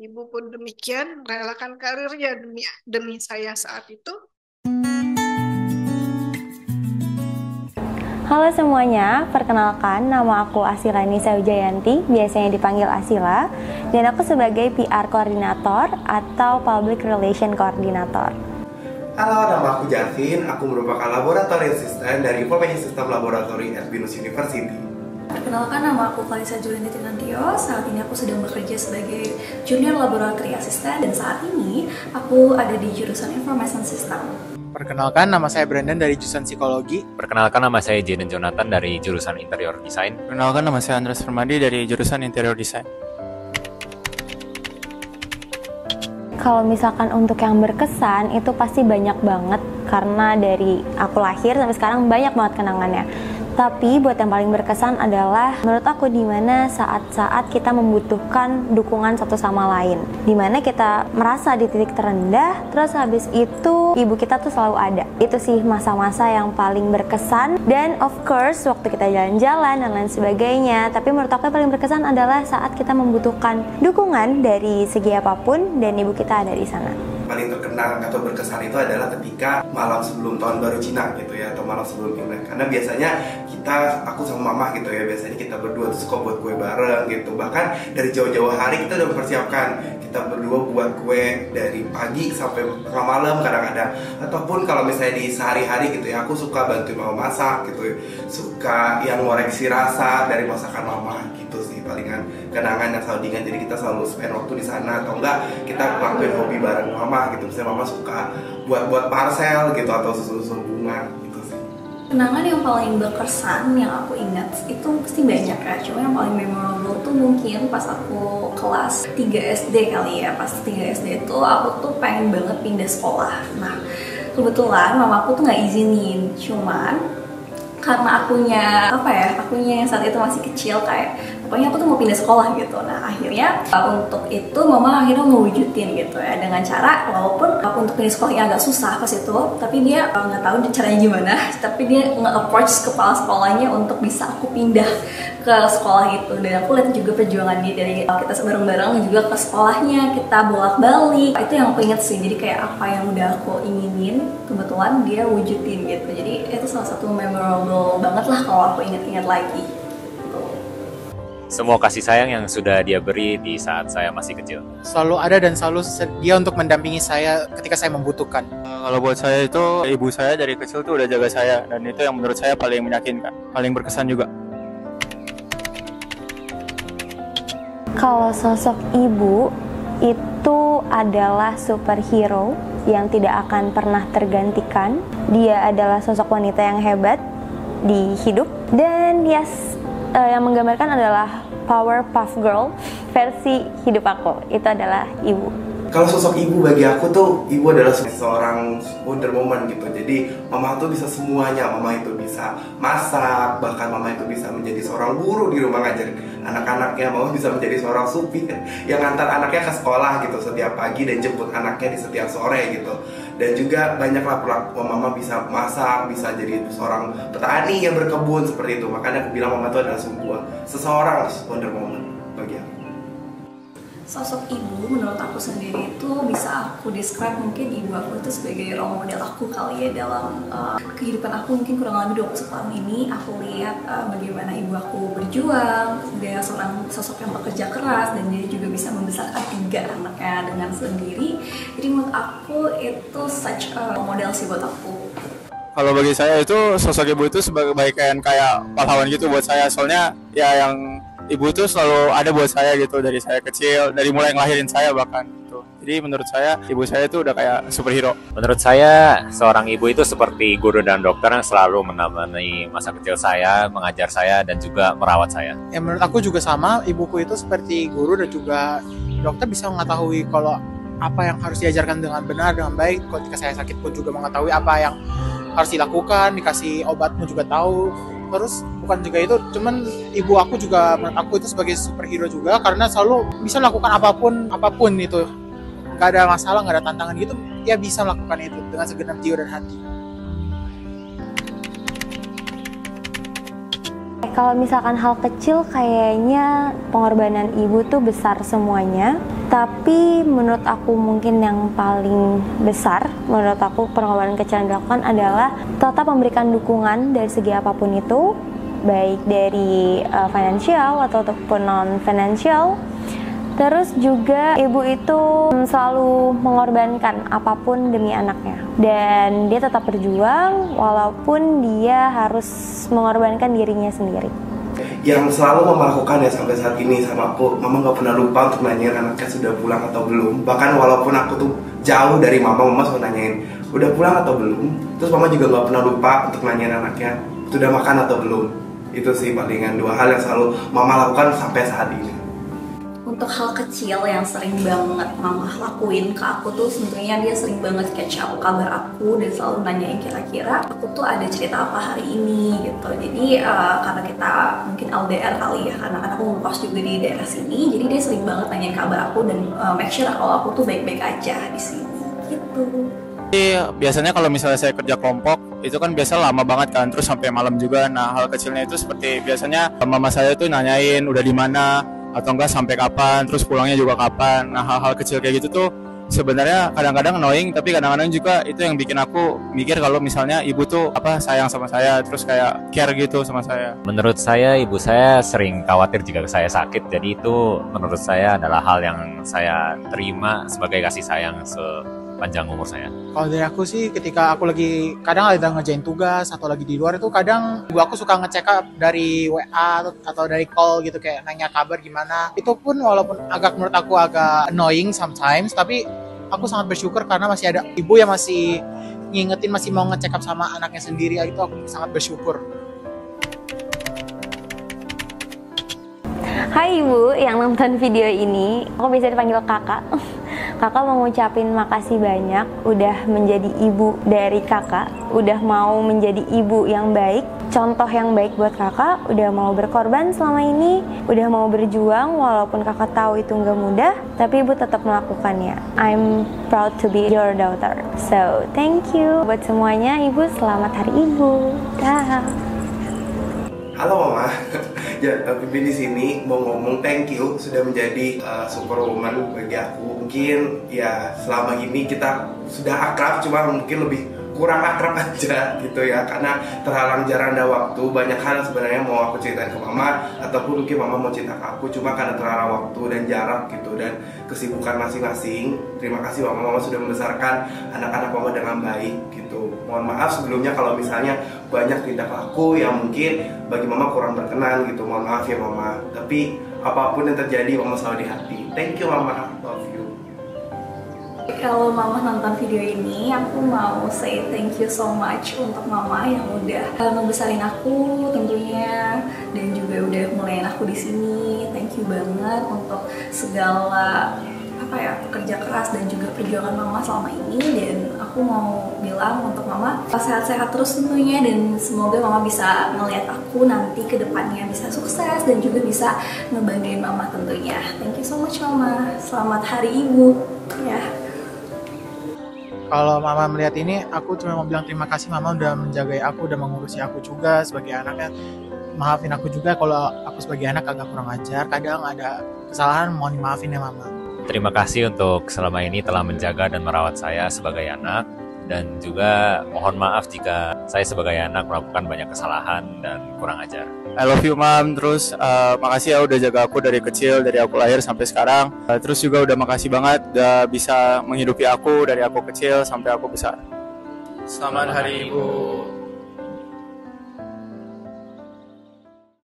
Ibu pun demikian merelakan karirnya demi demi saya saat itu. Halo semuanya, perkenalkan nama aku Asila Nisa Wijayanti, biasanya dipanggil Asila, dan aku sebagai PR Koordinator atau Public Relation Koordinator. Halo, nama aku Jarvin, aku merupakan Laboratory Assistant dari Information System Laboratory at Binus University. Perkenalkan, nama aku Kalisa Julianti Tinantio. Saat ini aku sedang bekerja sebagai Junior Laboratory Assistant dan saat ini aku ada di jurusan Information System. Perkenalkan, nama saya Brandon dari jurusan Psikologi. Perkenalkan, nama saya Jaden Jonathan dari jurusan Interior Design. Perkenalkan, nama saya Andres Firmadi dari jurusan Interior Design. Kalau misalkan untuk yang berkesan, itu pasti banyak banget, karena dari aku lahir sampai sekarang banyak banget kenangannya. Tapi buat yang paling berkesan adalah menurut aku dimana saat-saat kita membutuhkan dukungan satu sama lain, dimana kita merasa di titik terendah, terus habis itu ibu kita tuh selalu ada. Itu sih masa-masa yang paling berkesan. Dan of course waktu kita jalan-jalan dan lain sebagainya. Tapi menurut aku yang paling berkesan adalah saat kita membutuhkan dukungan dari segi apapun dan ibu kita ada di sana. Paling terkenang atau berkesan itu adalah ketika malam sebelum tahun baru Cina gitu ya, atau malam sebelum Imlek. Karena biasanya aku sama mama gitu ya, biasanya kita berdua tuh suka buat kue bareng gitu. Bahkan dari jauh-jauh hari kita udah mempersiapkan, kita berdua buat kue dari pagi sampai tengah malam kadang-kadang. Ataupun kalau misalnya di sehari-hari gitu ya, aku suka bantuin mama masak gitu ya, suka yang ngoreksi rasa dari masakan mama gitu sih. Palingan kenangan yang selalu diingat, jadi kita selalu spend waktu di sana, atau enggak kita ngelakuin hobi bareng mama gitu. Misalnya mama suka buat parcel gitu atau susun bunga gitu sih. Kenangan yang paling berkesan yang aku ingat itu pasti banyak ya, cuma yang paling memorable tuh mungkin pas aku kelas 3 SD kali ya. Pas 3 SD itu aku tuh pengen banget pindah sekolah. Nah kebetulan mamaku tuh nggak izinin, cuman karena akunya yang saat itu masih kecil, kayak pokoknya aku tuh mau pindah sekolah gitu. Nah akhirnya untuk itu mama akhirnya mewujudin gitu ya, dengan cara walaupun untuk pindah sekolahnya agak susah pas itu, tapi dia nggak tahu caranya gimana, tapi dia nge-approach kepala sekolahnya untuk bisa aku pindah ke sekolah itu. Dan aku lihat juga perjuangan dia dari kita bareng-bareng juga ke sekolahnya, kita bolak-balik. Itu yang aku inget sih, jadi kayak apa yang udah aku inginin kebetulan dia wujudin gitu. Jadi itu salah satu memorable banget lah kalau aku inget-inget lagi. Semua kasih sayang yang sudah dia beri di saat saya masih kecil. Selalu ada dan selalu sedia untuk mendampingi saya ketika saya membutuhkan. Kalau buat saya itu, ibu saya dari kecil tuh udah jaga saya, dan itu yang menurut saya paling meyakinkan, paling berkesan juga. Kalau sosok ibu itu adalah superhero yang tidak akan pernah tergantikan. Dia adalah sosok wanita yang hebat di hidup, dan yang menggambarkan adalah Powerpuff Girl versi hidup aku. Itu adalah ibu. Kalau sosok ibu bagi aku tuh, ibu adalah seorang Wonder Woman gitu. Jadi mama tuh bisa semuanya. Mama itu bisa masak, bahkan mama itu bisa menjadi seorang guru di rumah ngajarin anak-anaknya. Mama bisa menjadi seorang supir yang ngantar anaknya ke sekolah gitu setiap pagi dan jemput anaknya di setiap sore gitu. Dan juga banyaklah perilaku mama bisa masak, bisa jadi seorang petani yang berkebun seperti itu. Makanya aku bilang mama itu adalah seseorang Wonder Woman bagi aku. Sosok ibu menurut aku sendiri itu bisa aku describe, mungkin ibu aku itu sebagai role model aku kali ya dalam kehidupan aku. Mungkin kurang lebih 21 tahun ini aku lihat bagaimana ibu aku berjuang. Dia seorang sosok yang bekerja keras dan dia juga bisa membesarkan 3 anaknya dengan sendiri. Jadi menurut aku itu such a model sih buat aku. Kalau bagi saya itu, sosok ibu itu sebagai kayak pahlawan gitu buat saya. Soalnya ya yang ibu itu selalu ada buat saya gitu, dari saya kecil, dari mulai ngelahirin saya bahkan gitu. Jadi menurut saya ibu saya itu udah kayak superhero. Menurut saya seorang ibu itu seperti guru dan dokter yang selalu menemani masa kecil saya, mengajar saya dan juga merawat saya. Ya menurut aku juga sama, ibuku itu seperti guru dan juga dokter, bisa mengetahui kalau apa yang harus diajarkan dengan benar, dengan baik. Ketika saya sakit pun juga mengetahui apa yang harus dilakukan, dikasih obatmu juga tahu. Terus bukan juga itu, cuman ibu aku juga menurut aku itu sebagai superhero juga, karena selalu bisa melakukan apapun itu, nggak ada masalah, nggak ada tantangan gitu, dia bisa melakukan itu dengan segenap jiwa dan hati. kalau misalkan hal kecil kayaknya pengorbanan ibu tuh besar semuanya. Tapi menurut aku mungkin yang paling besar, menurut aku pengorbanan kecil yang dilakukan adalah tetap memberikan dukungan dari segi apapun itu, baik dari finansial ataupun non-finansial. Terus juga ibu itu selalu mengorbankan apapun demi anaknya. Dan dia tetap berjuang walaupun dia harus mengorbankan dirinya sendiri. Yang selalu mama lakukan ya sampai saat ini sama aku, mama nggak pernah lupa untuk nanyain anaknya sudah pulang atau belum. Bahkan walaupun aku tuh jauh dari mama selalu nanyain udah pulang atau belum. Terus mama juga nggak pernah lupa untuk nanyain anaknya sudah makan atau belum. Itu sih palingan 2 hal yang selalu mama lakukan sampai saat ini. Untuk hal kecil yang sering banget mama lakuin ke aku tuh sebenarnya dia sering banget catch up kabar aku dan selalu nanyain kira-kira aku tuh ada cerita apa hari ini gitu. Jadi karena kita mungkin LDR kali ya, karena aku ngekos juga di daerah sini, jadi dia sering banget nanyain kabar aku dan make sure kalau aku tuh baik-baik aja di sini gitu. Biasanya kalau misalnya saya kerja kelompok itu kan biasa lama banget kan, terus sampai malam juga. Nah, hal kecilnya itu seperti biasanya mama saya tuh nanyain udah di mana atau enggak sampai kapan, terus pulangnya juga kapan. Nah, hal-hal kecil kayak gitu tuh sebenarnya kadang-kadang annoying, tapi kadang-kadang juga itu yang bikin aku mikir kalau misalnya ibu tuh sayang sama saya, terus kayak care gitu sama saya. Menurut saya ibu saya sering khawatir jika saya sakit, jadi itu menurut saya adalah hal yang saya terima sebagai kasih sayang sepanjang umur saya. Kalau dari aku sih ketika aku lagi kadang ada ngerjain tugas atau lagi di luar itu kadang ibu aku suka ngecek up dari WA atau dari call gitu, kayak nanya kabar gimana. Itu pun walaupun menurut aku agak annoying sometimes, tapi aku sangat bersyukur karena masih ada ibu yang masih ngingetin, masih mau ngecek up sama anaknya sendiri. Itu aku sangat bersyukur. Hai ibu yang nonton video ini, aku bisa dipanggil kakak. Kakak mau ngucapin makasih banyak udah menjadi ibu dari kakak, udah mau menjadi ibu yang baik, contoh yang baik buat kakak, udah mau berkorban selama ini, udah mau berjuang walaupun kakak tahu itu nggak mudah, tapi ibu tetap melakukannya. I'm proud to be your daughter. So, thank you buat semuanya ibu, selamat hari ibu. Dah. Halo mama, ya Pimpin di sini mau ngomong thank you sudah menjadi superwoman bagi aku. Mungkin ya selama ini kita sudah akrab, cuma mungkin lebih kurang akrab aja gitu ya, karena terhalang jaranda waktu. Banyak hal yang sebenarnya mau aku ceritain ke mama, ataupun mungkin mama mau cerita ke aku, cuma karena terhalang waktu dan jarak gitu, dan kesibukan masing-masing. Terima kasih mama sudah membesarkan anak-anak mama dengan baik gitu. Mohon maaf sebelumnya kalau misalnya banyak tindak laku yang mungkin bagi mama kurang berkenan gitu. Mohon maaf ya mama, tapi apapun yang terjadi mama selalu di hati. Thank you mama, love you. Kalau mama nonton video ini, aku mau say thank you so much untuk mama yang udah ngebesarin aku tentunya, dan juga udah mulain aku di sini. Thank you banget untuk segala pekerja keras dan juga perjuangan mama selama ini. Dan aku mau bilang untuk mama sehat-sehat terus tentunya, dan semoga mama bisa ngelihat aku nanti ke depannya bisa sukses dan juga bisa ngebanggain mama tentunya. Thank you so much mama. Selamat Hari Ibu ya. Kalau mama melihat ini, aku cuma mau bilang terima kasih mama udah menjagai aku, udah mengurusi aku juga sebagai anaknya. Maafin aku juga kalau aku sebagai anak agak kurang ajar, kadang ada kesalahan, mohon dimaafin ya mama. Terima kasih untuk selama ini telah menjaga dan merawat saya sebagai anak, dan juga mohon maaf jika saya sebagai anak melakukan banyak kesalahan dan kurang ajar. I love you mom, terus makasih ya udah jaga aku dari kecil, dari aku lahir sampai sekarang. Terus juga udah makasih banget udah bisa menghidupi aku dari aku kecil sampai aku besar. Selamat Hari Ibu.